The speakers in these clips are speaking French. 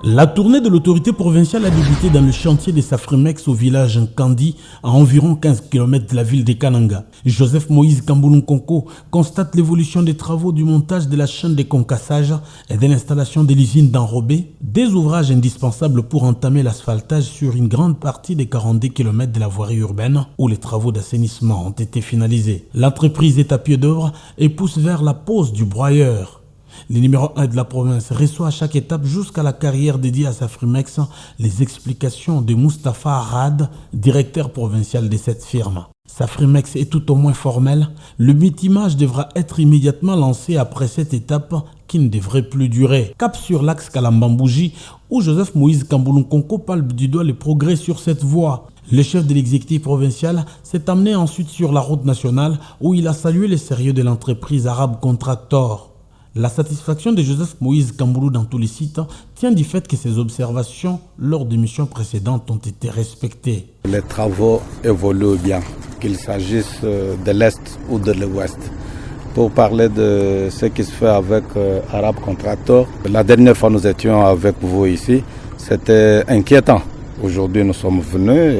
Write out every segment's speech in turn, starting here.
La tournée de l'autorité provinciale a débuté dans le chantier de Safrimex au village Nkandi, à environ 15 km de la ville de Kananga. Joseph Moïse Kamboulounkonko constate l'évolution des travaux du montage de la chaîne de concassage et de l'installation de l'usine d'enrobé, des ouvrages indispensables pour entamer l'asphaltage sur une grande partie des 42 km de la voirie urbaine où les travaux d'assainissement ont été finalisés. L'entreprise est à pied d'œuvre et pousse vers la pose du broyeur. Le numéro 1 de la province reçoit à chaque étape jusqu'à la carrière dédiée à Safrimex les explications de Mustapha Arad, directeur provincial de cette firme. Safrimex est tout au moins formel. Le bitumage devra être immédiatement lancé après cette étape qui ne devrait plus durer. Cap sur l'axe Kalambambouji où Joseph Moïse Kamboulounkonko palpe du doigt les progrès sur cette voie. Le chef de l'exécutif provincial s'est amené ensuite sur la route nationale où il a salué le sérieux de l'entreprise arabe Contractor. La satisfaction de Joseph Moïse Kamboulou dans tous les sites tient du fait que ses observations lors des missions précédentes ont été respectées. Les travaux évoluent bien, qu'il s'agisse de l'Est ou de l'Ouest. Pour parler de ce qui se fait avec Arabe Contractor, la dernière fois nous étions avec vous ici, c'était inquiétant. Aujourd'hui nous sommes venus,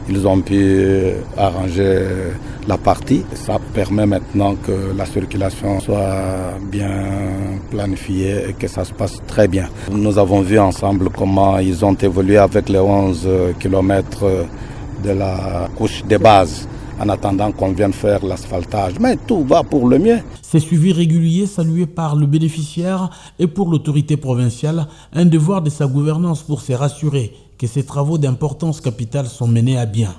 ils ont pu arranger la partie. Ça permet maintenant que la circulation soit bien planifiée et que ça se passe très bien. Nous avons vu ensemble comment ils ont évolué avec les 11 km de la couche de base en attendant qu'on vienne faire l'asphaltage. Mais tout va pour le mieux. Ces suivis réguliers salués par le bénéficiaire et pour l'autorité provinciale, un devoir de sa gouvernance pour se rassurer que ces travaux d'importance capitale sont menés à bien.